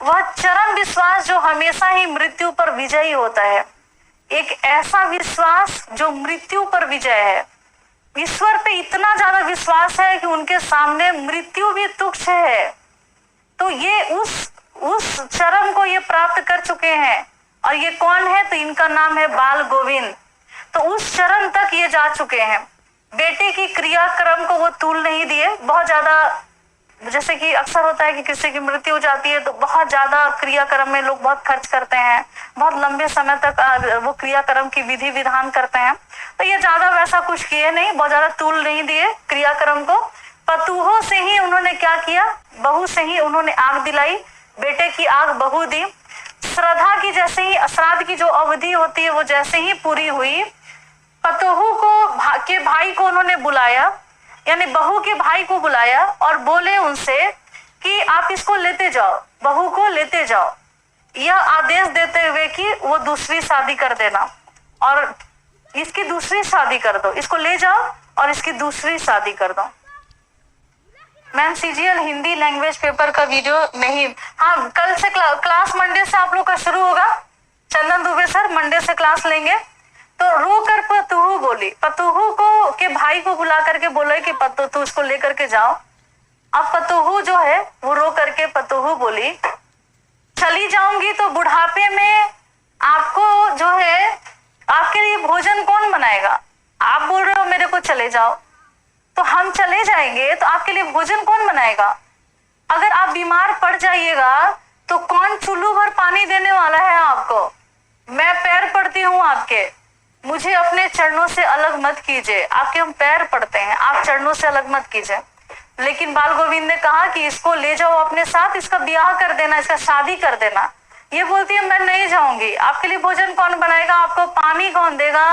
वह चरम विश्वास जो हमेशा ही मृत्यु पर विजयी होता है, एक ऐसा विश्वास जो मृत्यु पर विजय है। ईश्वर पे इतना ज्यादा विश्वास है कि उनके सामने मृत्यु भी तुच्छ है। तो ये उस चरम को ये प्राप्त कर चुके हैं। और ये कौन है, तो इनका नाम है बाल गोविंद। तो उस चरण तक ये जा चुके हैं। बेटे की क्रियाक्रम को वो तूल नहीं दिए। बहुत ज्यादा, जैसे कि अक्सर होता है कि किसी की मृत्यु हो जाती है तो बहुत ज्यादा क्रियाक्रम में लोग बहुत खर्च करते हैं, बहुत लंबे समय तक वो क्रियाक्रम की विधि विधान करते हैं। तो ये ज्यादा वैसा कुछ किए नहीं, बहुत ज्यादा तूल नहीं दिए क्रियाक्रम को। पतूहों से ही उन्होंने क्या किया, बहू से ही उन्होंने आग दिलाई, बेटे की आग बहू दी। श्रद्धा की जैसे ही, श्राद्ध की जो अवधि होती है वो जैसे ही पूरी हुई, पतोहू को के भाई को उन्होंने बुलाया, यानी बहू के भाई को बुलाया और बोले उनसे कि आप इसको लेते जाओ, बहू को लेते जाओ, यह आदेश देते हुए कि वो दूसरी शादी कर देना और इसकी दूसरी शादी कर दो, इसको ले जाओ और इसकी दूसरी शादी कर दो। Ma'am CGL Hindi language paper का वीडियो नहीं, हाँ कल से क्लास मंडे से आप लोग का शुरू होगा। चंदन दुबे सर मंडे से क्लास लेंगे। तो रो कर पतूहू बोली, पतूहू को के भाई को बुला करके बोले कि पतू तू इसको लेकर के जाओ। अब पतूहू जो है वो रो करके पतूहू बोली, चली जाऊंगी तो बुढ़ापे में आपको जो है, आपके लिए भोजन कौन बनाएगा? आप बोल रहे हो मेरे को चले जाओ, तो हम चले जाएंगे तो आपके लिए भोजन कौन बनाएगा? अगर आप बीमार पड़ जाइएगा तो कौन चुल्लू भर पानी देने वाला है आपको? मैं पैर पड़ती हूँ आपके, मुझे अपने चरणों से अलग मत कीजिए। आपके हम पैर पड़ते हैं, आप चरणों से अलग मत कीजिए। लेकिन बाल गोविंद ने कहा कि इसको ले जाओ अपने साथ, इसका ब्याह कर देना, इसका शादी कर देना। ये बोलती है मैं नहीं जाऊंगी, आपके लिए भोजन कौन बनाएगा, आपको पानी कौन देगा,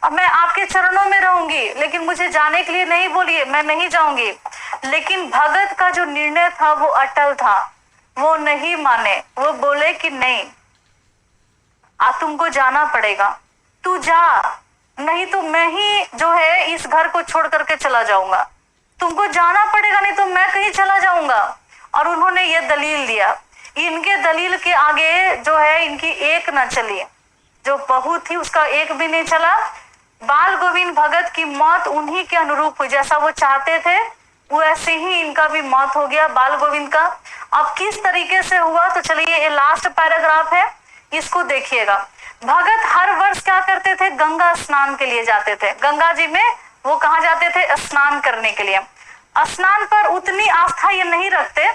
अब मैं आपके चरणों में रहूंगी, लेकिन मुझे जाने के लिए नहीं बोलिए, मैं नहीं जाऊंगी। लेकिन भगत का जो निर्णय था वो अटल था, वो नहीं माने, वो बोले कि नहीं तुमको जाना पड़ेगा, तू जा, नहीं तो मैं ही जो है इस घर को छोड़ करके चला जाऊंगा, तुमको जाना पड़ेगा, नहीं तो मैं कहीं चला जाऊंगा। और उन्होंने ये दलील दिया। इनके दलील के आगे जो है इनकी एक न चली, जो बहू थी उसका एक भी नहीं चला। बाल गोविंद भगत की मौत उन्हीं के अनुरूप हुई, जैसा वो चाहते थे वैसे ही इनका भी मौत हो गया बाल गोविंद का। अब किस तरीके से हुआ, तो चलिए ये लास्ट पैराग्राफ है, इसको देखिएगा। भगत हर वर्ष क्या करते थे, गंगा स्नान के लिए जाते थे। गंगा जी में वो कहाँ जाते थे, स्नान करने के लिए। स्नान पर उतनी आस्था ये नहीं रखते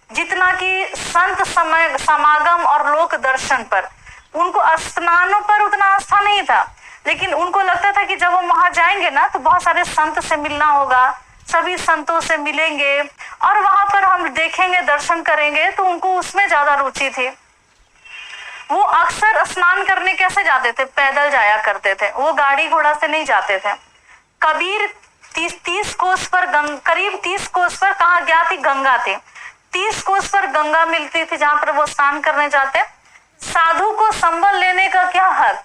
जितना कि संत समय समागम और लोक दर्शन पर। उनको स्नानों पर उतना आस्था नहीं था, लेकिन उनको लगता था कि जब वो वहां जाएंगे ना तो बहुत सारे संत से मिलना होगा, सभी संतों से मिलेंगे और वहां पर हम देखेंगे, दर्शन करेंगे, तो उनको उसमें ज्यादा रुचि थी। वो अक्सर स्नान करने कैसे जाते थे? पैदल जाया करते थे, वो गाड़ी घोड़ा से नहीं जाते थे। कबीर 30 कोस पर करीब 30 कोस पर कहा गया थी? गंगा थी। 30 कोस पर गंगा मिलती थी जहां पर वो स्नान करने जाते। साधु को संबल लेने का क्या हक,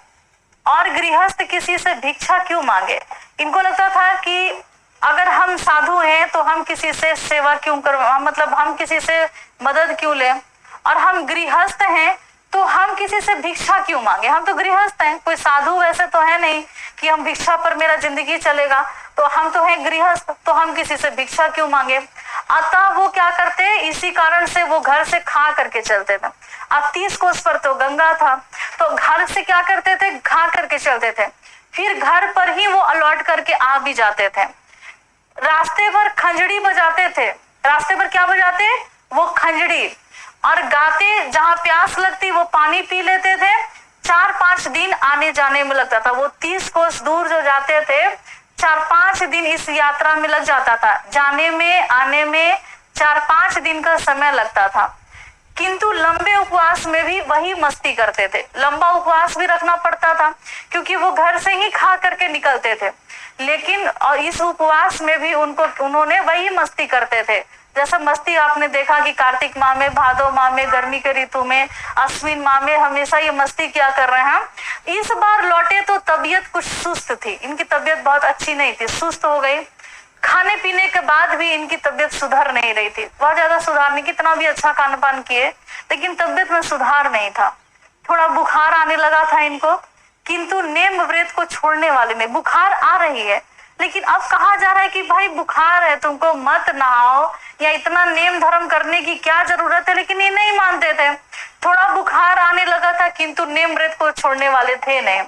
और गृहस्थ किसी से भिक्षा क्यों मांगे? इनको लगता था कि अगर हम साधु हैं तो हम किसी से सेवा क्यों मतलब हम किसी से मदद क्यों लें, और हम गृहस्थ हैं तो हम किसी से भिक्षा क्यों मांगे? हम तो गृहस्थ हैं, कोई साधु वैसे तो है नहीं कि हम भिक्षा पर मेरा जिंदगी चलेगा, तो हम तो हैं गृहस्थ, तो हम किसी से भिक्षा क्यों मांगे? अतः वो क्या करते, इसी कारण से वो घर से खा करके चलते थे। अब 30 कोस पर तो गंगा था, तो घर से क्या करते थे? खा करके चलते थे, फिर घर पर ही वो अलॉट करके आ भी जाते थे। रास्ते पर खंजड़ी बजाते थे। रास्ते पर क्या बजाते? वो खंजड़ी, और गाते, जहां प्यास लगती वो पानी पी लेते थे। 4-5 दिन आने जाने में लगता था। वो 30 कोस दूर जो जाते थे, 4-5 दिन इस यात्रा में लग जाता था। जाने में आने में 4-5 दिन का समय लगता था। किंतु लंबे उपवास में भी वही मस्ती करते थे। लंबा उपवास भी रखना पड़ता था क्योंकि वो घर से ही खा करके निकलते थे, लेकिन और इस उपवास में भी उन्होंने वही मस्ती करते थे। जैसा मस्ती आपने देखा कि कार्तिक माह में, भादो माह में, गर्मी के ऋतु में, अश्विन माह में हमेशा ये मस्ती क्या कर रहे हैं। इस बार लौटे तो तबीयत कुछ सुस्त थी, इनकी तबीयत बहुत अच्छी नहीं थी, सुस्त हो गई। खाने पीने के बाद भी इनकी तबीयत सुधर नहीं रही थी, बहुत ज्यादा सुधार नहीं, कितना भी अच्छा खान पान किए लेकिन तबीयत में सुधार नहीं था। थोड़ा बुखार आने लगा था इनको, किंतु नेम व्रत को छोड़ने वाले नहीं। बुखार आ रही है लेकिन अब कहा जा रहा है कि भाई बुखार है, तुमको मत नहाओ, या इतना नेम धर्म करने की क्या जरूरत है, लेकिन ये नहीं मानते थे। थोड़ा बुखार आने लगा था किंतु नेम व्रत को छोड़ने वाले थे नहीं।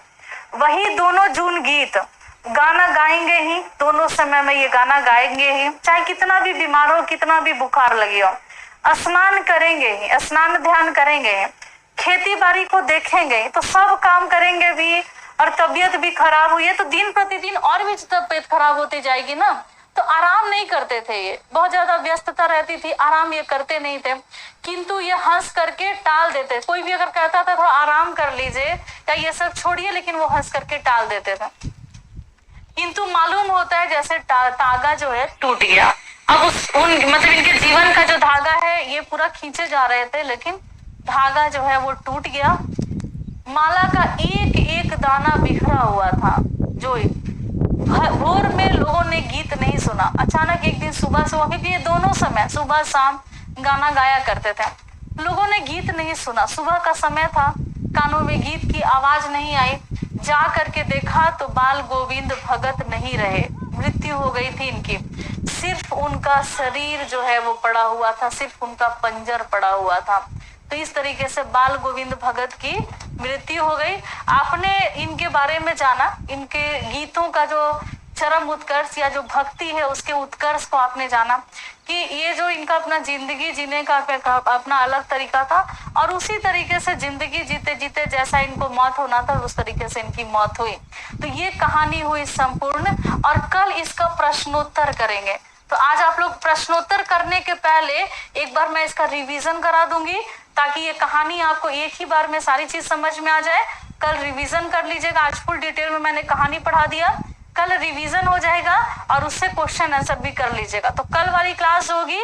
वही दोनों जून गीत गाना गाएंगे ही, दोनों समय में ये गाना गाएंगे ही, चाहे कितना भी बीमार हो, कितना भी बुखार लगे हो। स्नान करेंगे ही, स्नान ध्यान करेंगे ही, खेती बाड़ी को देखेंगे, तो सब काम करेंगे भी, और तबीयत भी खराब हुई है तो दिन प्रतिदिन और भी तबीयत खराब होती जाएगी ना। तो आराम नहीं करते थे, ये बहुत ज्यादा व्यस्तता रहती थी, आराम ये करते नहीं थे, किंतु ये हंस करके टाल देते। कोई भी अगर कहता था थोड़ा आराम कर लीजिए या ये सब छोड़िए, लेकिन वो हंस करके टाल देते थे। किंतु मालूम होता है जैसे तागा जो है टूट गया। अब मतलब इनके जीवन का जो धागा है ये पूरा खींचे जा रहे थे, लेकिन धागा जो है वो टूट गया। माला का एक एक दाना बिखरा हुआ था। जो भोर में लोगों ने गीत नहीं सुना, अचानक एक दिन सुबह क्योंकि ये दोनों समय सुबह शाम गाना गाया करते थे, लोगों ने गीत नहीं सुना। सुबह का समय था, कानों में गीत की आवाज नहीं आई। जा करके देखा तो बाल गोविंद भगत नहीं रहे, मृत्यु हो गई थी इनकी। सिर्फ उनका शरीर जो है वो पड़ा हुआ था, सिर्फ उनका पंजर पड़ा हुआ था। तो इस तरीके से बाल गोविंद भगत की मृत्यु हो गई। आपने इनके बारे में जाना, इनके गीतों का जो चरम उत्कर्ष या जो भक्ति है उसके उत्कर्ष को आपने जाना कि ये जो इनका अपना जिंदगी जीने का अपना अलग तरीका था, और उसी तरीके से जिंदगी जीते जीते जैसा इनको मौत होना था उस तरीके से इनकी मौत हुई। तो ये कहानी हुई संपूर्ण, और कल इसका प्रश्नोत्तर करेंगे। तो आज आप लोग प्रश्नोत्तर करने के पहले एक बार मैं इसका रिवीजन करा दूंगी, ताकि ये कहानी आपको एक ही बार में सारी चीज समझ में आ जाए। कल रिवीजन कर लीजिएगा, आज फुल डिटेल में मैंने कहानी पढ़ा दिया, कल रिवीजन हो जाएगा और उससे क्वेश्चन आंसर भी कर लीजिएगा। तो कल वाली क्लास होगी